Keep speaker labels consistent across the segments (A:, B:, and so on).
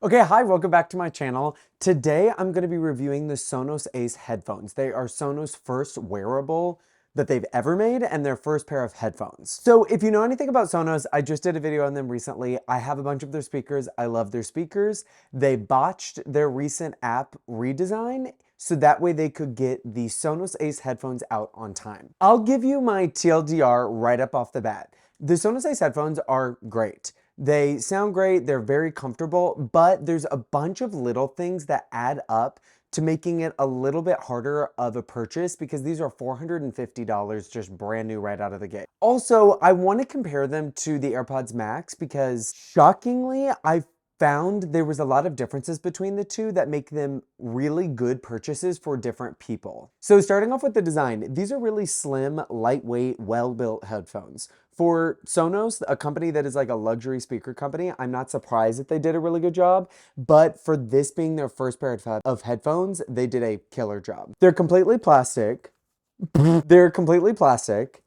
A: Okay, hi, welcome back to my channel. Today I'm going to be reviewing the Sonos Ace headphones. They are Sonos' first wearable that they've ever made and their first pair of headphones. So if you know anything about Sonos, I just did a video on them recently. I have a bunch of their speakers. I love their speakers. They botched their recent app redesign so that way they could get the Sonos Ace headphones out on time. I'll give you my TLDR right up off the bat. The Sonos Ace headphones are great. They sound great, they're very comfortable, but there's a bunch of little things that add up to making it a little bit harder of a purchase because these are $450 just brand new right out of the gate. Also, I want to compare them to the AirPods Max because shockingly, I found there was a lot of differences between the two that make them really good purchases for different people. So starting off with the design, these are really slim, lightweight, well-built headphones. For Sonos, a company that is like a luxury speaker company, I'm not surprised that they did a really good job, but for this being their first pair of headphones, they did a killer job. They're completely plastic. They're completely plastic.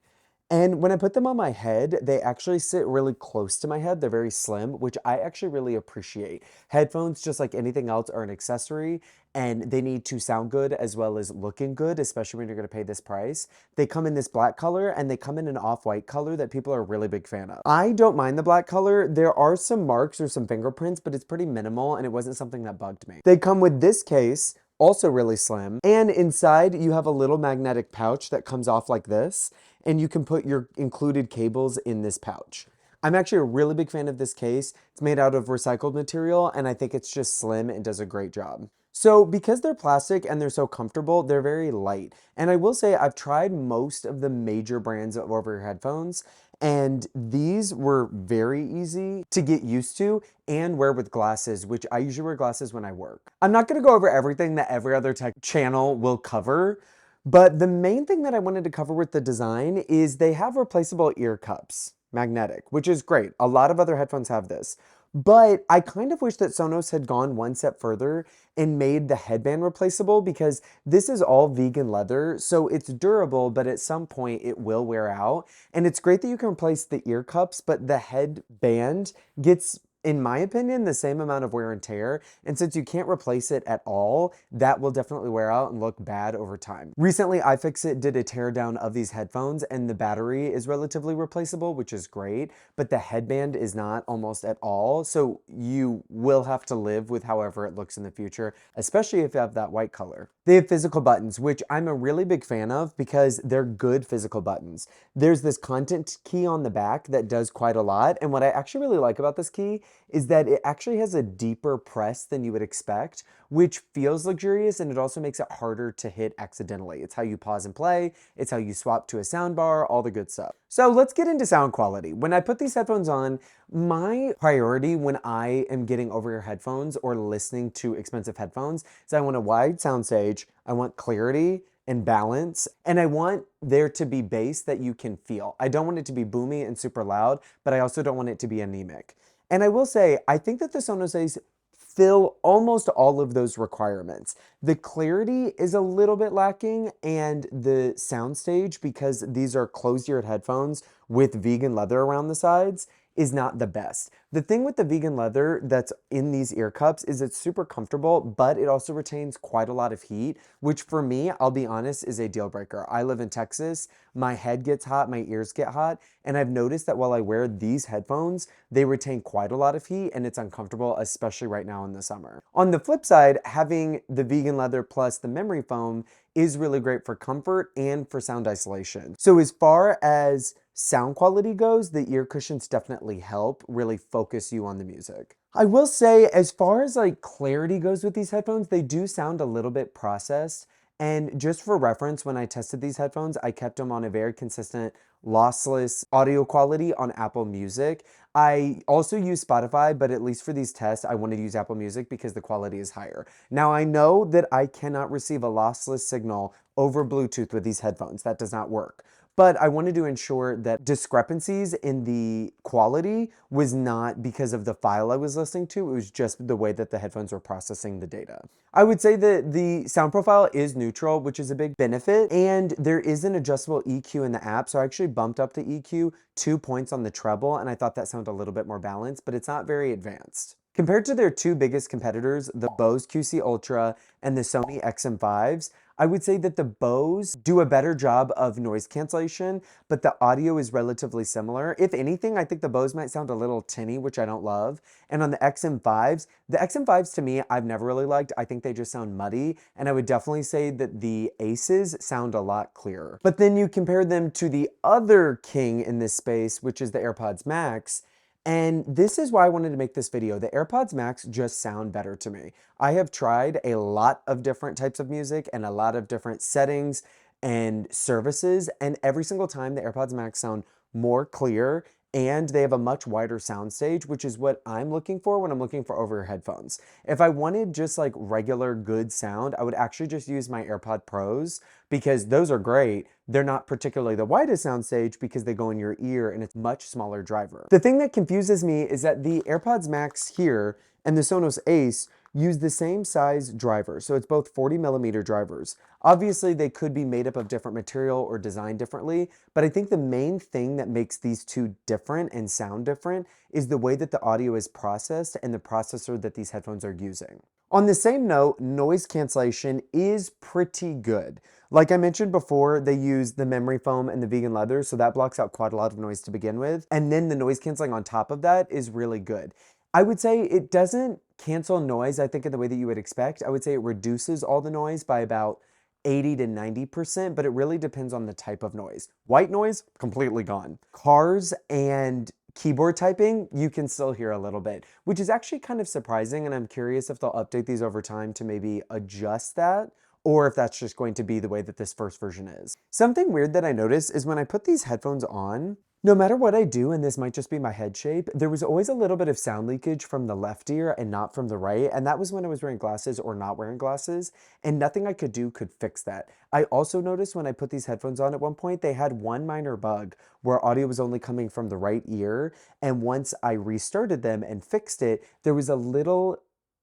A: And when I put them on my head, they actually sit really close to my head. They're very slim, which I actually really appreciate. Headphones, just like anything else, are an accessory and they need to sound good as well as looking good, especially when you're gonna pay this price. They come in this black color and they come in an off-white color that people are a really big fan of. I don't mind the black color. There are some marks or some fingerprints, but it's pretty minimal and it wasn't something that bugged me. They come with this case, also really slim. And inside you have a little magnetic pouch that comes off like this, and you can put your included cables in this pouch. I'm actually a really big fan of this case. It's made out of recycled material, and I think it's just slim and does a great job. So because they're plastic and they're so comfortable, they're very light. And I will say I've tried most of the major brands of over-ear headphones, and these were very easy to get used to and wear with glasses, which I usually wear glasses when I work. I'm not gonna go over everything that every other tech channel will cover, but the main thing that I wanted to cover with the design is they have replaceable ear cups, magnetic, which is great. A lot of other headphones have this. But I kind of wish that Sonos had gone one step further and made the headband replaceable because this is all vegan leather, so it's durable, but at some point it will wear out. And it's great that you can replace the ear cups, but the headband gets, in my opinion, the same amount of wear and tear. And since you can't replace it at all, that will definitely wear out and look bad over time. Recently, iFixit did a teardown of these headphones and the battery is relatively replaceable, which is great, but the headband is not almost at all. So you will have to live with however it looks in the future, especially if you have that white color. They have physical buttons, which I'm a really big fan of because they're good physical buttons. There's this content key on the back that does quite a lot. And what I actually really like about this key is that it actually has a deeper press than you would expect, which feels luxurious and it also makes it harder to hit accidentally. It's how you pause and play, it's how you swap to a soundbar, all the good stuff. So let's get into sound quality. When I put these headphones on, my priority when I am getting over-ear headphones or listening to expensive headphones is I want a wide soundstage, I want clarity and balance, and I want there to be bass that you can feel. I don't want it to be boomy and super loud, but I also don't want it to be anemic. And I will say, I think that the Sonos Ace fill almost all of those requirements. The clarity is a little bit lacking, and the soundstage, because these are closed-eared headphones with vegan leather around the sides, is not the best. The thing with the vegan leather that's in these ear cups is it's super comfortable, but it also retains quite a lot of heat, which for me, I'll be honest, is a deal breaker. I live in Texas, my head gets hot, my ears get hot, and I've noticed that while I wear these headphones, they retain quite a lot of heat and it's uncomfortable, especially right now in the summer. On the flip side, having the vegan leather plus the memory foam is really great for comfort and for sound isolation. So as far as sound quality goes, the ear cushions definitely help really focus you on the music. I will say, as far as like clarity goes with these headphones, they do sound a little bit processed. And just for reference, when I tested these headphones, I kept them on a very consistent lossless audio quality on Apple Music. I also use Spotify, but at least for these tests, I wanted to use Apple Music because the quality is higher. Now I know that I cannot receive a lossless signal over Bluetooth with these headphones. That does not work. But I wanted to ensure that discrepancies in the quality was not because of the file I was listening to, it was just the way that the headphones were processing the data. I would say that the sound profile is neutral, which is a big benefit, and there is an adjustable EQ in the app, so I actually bumped up the EQ 2 points on the treble, and I thought that sounded a little bit more balanced, but it's not very advanced. Compared to their two biggest competitors, the Bose QC Ultra and the Sony XM5s, I would say that the Bose do a better job of noise cancellation, but the audio is relatively similar. If anything, I think the Bose might sound a little tinny, which I don't love. And on the XM5s to me, I've never really liked. I think they just sound muddy, and I would definitely say that the Aces sound a lot clearer. But then you compare them to the other king in this space, which is the AirPods Max, and this is why I wanted to make this video. The AirPods Max just sound better to me. I have tried a lot of different types of music and a lot of different settings and services, and every single time the AirPods Max sound more clear, and they have a much wider soundstage, which is what I'm looking for when I'm looking for over-ear headphones. If I wanted just like regular good sound, I would actually just use my AirPod Pros because those are great. They're not particularly the widest soundstage because they go in your ear and it's much smaller driver. The thing that confuses me is that the AirPods Max here and the Sonos Ace use the same size driver, so it's both 40mm drivers. Obviously, they could be made up of different material or designed differently, but I think the main thing that makes these two different and sound different is the way that the audio is processed and the processor that these headphones are using. On the same note, noise cancellation is pretty good. Like I mentioned before, they use the memory foam and the vegan leather, so that blocks out quite a lot of noise to begin with, and then the noise canceling on top of that is really good. I would say it doesn't cancel noise, I think, in the way that you would expect. I would say it reduces all the noise by about 80 to 90%, but it really depends on the type of noise. White noise, completely gone. Cars and keyboard typing, you can still hear a little bit, which is actually kind of surprising, and I'm curious if they'll update these over time to maybe adjust that, or if that's just going to be the way that this first version is. Something weird that I noticed is when I put these headphones on, no matter what I do, and this might just be my head shape, there was always a little bit of sound leakage from the left ear and not from the right, and that was when I was wearing glasses or not wearing glasses, and nothing I could do could fix that. I also noticed when I put these headphones on at one point, they had one minor bug where audio was only coming from the right ear, and once I restarted them and fixed it, there was a little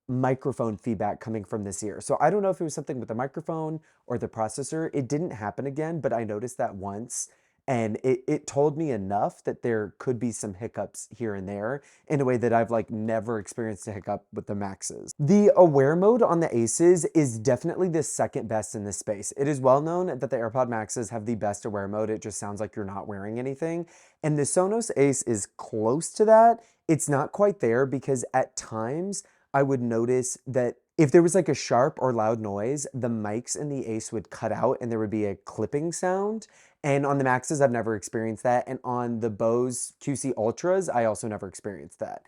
A: microphone feedback coming from this ear. So I don't know if it was something with the microphone or the processor. It didn't happen again, but I noticed that once. And it told me enough that there could be some hiccups here and there in a way that I've like never experienced a hiccup with the Maxes. The Aware mode on the Aces is definitely the second best in this space. It is well known that the AirPod Maxes have the best Aware mode. It just sounds like you're not wearing anything. And the Sonos Ace is close to that. It's not quite there because at times I would notice that if there was like a sharp or loud noise, the mics in the Ace would cut out and there would be a clipping sound. And on the Maxes, I've never experienced that. And on the Bose QC Ultras, I also never experienced that.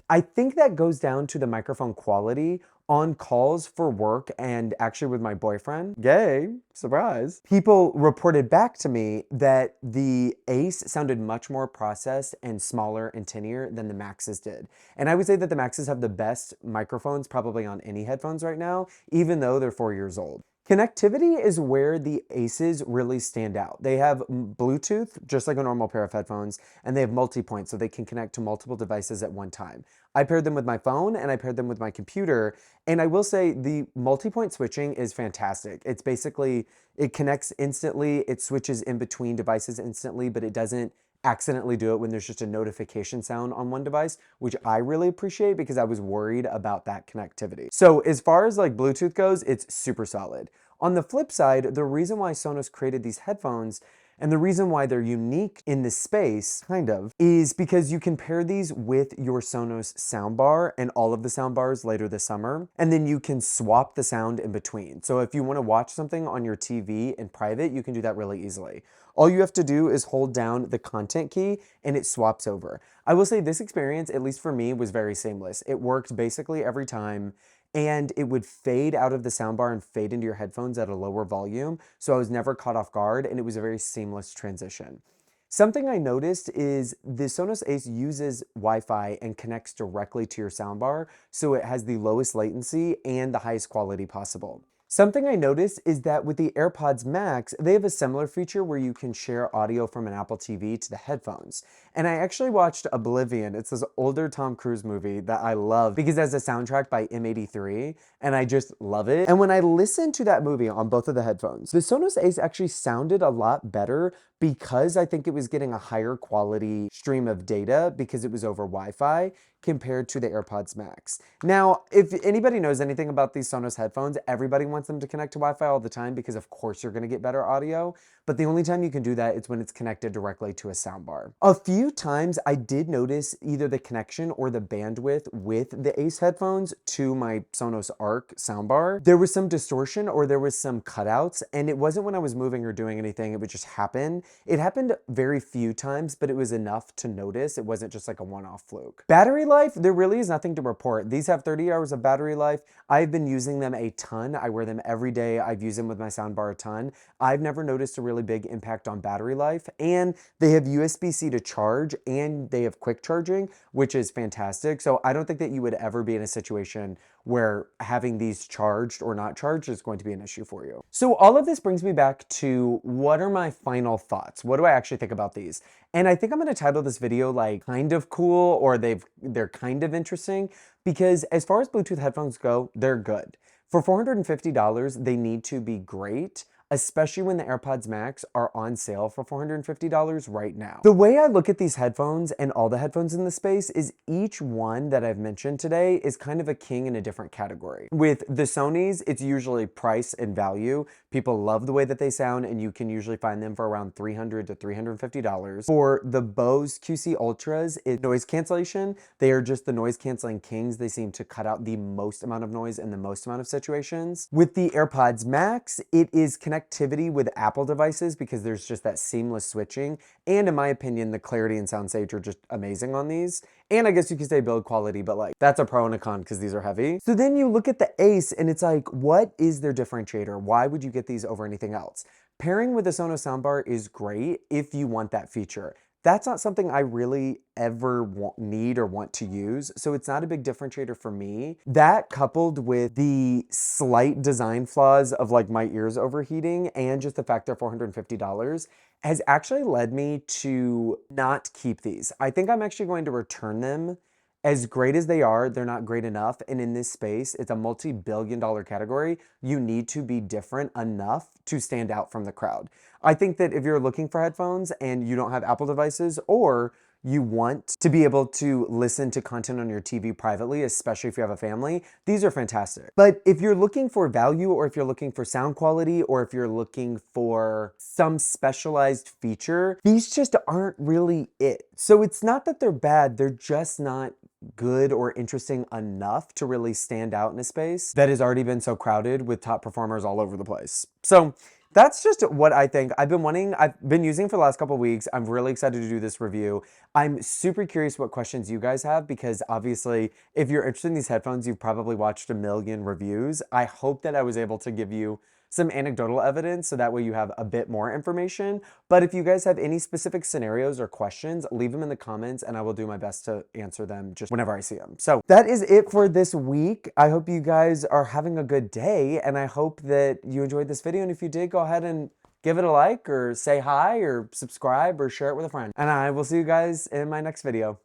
A: I think that goes down to the microphone quality. On calls for work and actually with my boyfriend, gay, surprise, people reported back to me that the Ace sounded much more processed and smaller and tinnier than the Maxes did. And I would say that the Maxes have the best microphones probably on any headphones right now, even though they're 4 years old. Connectivity is where the Aces really stand out. They have Bluetooth, just like a normal pair of headphones, and they have multi-point, so they can connect to multiple devices at one time. I paired them with my phone and I paired them with my computer, and I will say the multi-point switching is fantastic. It's basically, it connects instantly, it switches in between devices instantly, but it doesn't accidentally do it when there's just a notification sound on one device, which I really appreciate because I was worried about that connectivity. So as far as like Bluetooth goes, it's super solid. On the flip side, the reason why Sonos created these headphones and the reason why they're unique in this space, kind of, is because you can pair these with your Sonos soundbar and all of the soundbars later this summer, and then you can swap the sound in between. So if you want to watch something on your TV in private, you can do that really easily. All you have to do is hold down the content key and it swaps over. I will say this experience, at least for me, was very seamless. It worked basically every time, and it would fade out of the soundbar and fade into your headphones at a lower volume, so I was never caught off guard, and it was a very seamless transition. Something I noticed is the Sonos Ace uses Wi-Fi and connects directly to your soundbar, so it has the lowest latency and the highest quality possible. Something I noticed is that with the AirPods Max, they have a similar feature where you can share audio from an Apple TV to the headphones. And I actually watched Oblivion. It's this older Tom Cruise movie that I love because it has a soundtrack by M83, and I just love it. And when I listened to that movie on both of the headphones, the Sonos Ace actually sounded a lot better because I think it was getting a higher quality stream of data because it was over Wi-Fi compared to the AirPods Max. Now, if anybody knows anything about these Sonos headphones, everybody wants them to connect to Wi-Fi all the time because of course you're gonna get better audio, but the only time you can do that is when it's connected directly to a soundbar. A few times I did notice either the connection or the bandwidth with the Ace headphones to my Sonos Arc soundbar. There was some distortion or there was some cutouts, and it wasn't when I was moving or doing anything, it would just happen. It happened very few times, but it was enough to notice. It wasn't just like a one-off fluke. Battery life, there really is nothing to report. These have 30 hours of battery life. I've been using them a ton. I wear them every day. I've used them with my soundbar a ton. I've never noticed a really big impact on battery life, and they have USB-C to charge and they have quick charging, which is fantastic. So I don't think that you would ever be in a situation where having these charged or not charged is going to be an issue for you. So all of this brings me back to what are my final thoughts? What do I actually think about these? And I think I'm gonna title this video like kind of cool or they're kind of interesting, because as far as Bluetooth headphones go, they're good. For $450, they need to be great, especially when the AirPods Max are on sale for $450 right now. The way I look at these headphones and all the headphones in the space is each one that I've mentioned today is kind of a king in a different category. With the Sonys, it's usually price and value. People love the way that they sound, and you can usually find them for around $300 to $350. For the Bose QC Ultras, it's noise cancellation. They are just the noise canceling kings. They seem to cut out the most amount of noise in the most amount of situations. With the AirPods Max, it is connectivity with Apple devices because there's just that seamless switching. And in my opinion, the clarity and sound stage are just amazing on these. And I guess you could say build quality, but like that's a pro and a con because these are heavy. So then you look at the Ace and it's like, what is their differentiator? Why would you get these over anything else? Pairing with the Sonos soundbar is great if you want that feature. That's not something I really ever need or want to use, so it's not a big differentiator for me. That coupled with the slight design flaws of like my ears overheating and just the fact they're $450 has actually led me to not keep these. I think I'm actually going to return them. As great as they are, they're not great enough. And in this space, it's a multi-billion-dollar category. You need to be different enough to stand out from the crowd. I think that if you're looking for headphones and you don't have Apple devices, or you want to be able to listen to content on your TV privately, especially if you have a family, these are fantastic. But if you're looking for value, or if you're looking for sound quality, or if you're looking for some specialized feature, these just aren't really it. So it's not that they're bad, they're just not good or interesting enough to really stand out in a space that has already been so crowded with top performers all over the place. So that's just what I think. I've been using for the last couple of weeks. I'm really excited to do this review. I'm super curious what questions you guys have, because obviously if you're interested in these headphones, you've probably watched a million reviews. I hope that I was able to give you some anecdotal evidence so that way you have a bit more information. But if you guys have any specific scenarios or questions, leave them in the comments and I will do my best to answer them just whenever I see them. So that is it for this week. I hope you guys are having a good day, and I hope that you enjoyed this video. And if you did, go ahead and give it a like or say hi or subscribe or share it with a friend. And I will see you guys in my next video.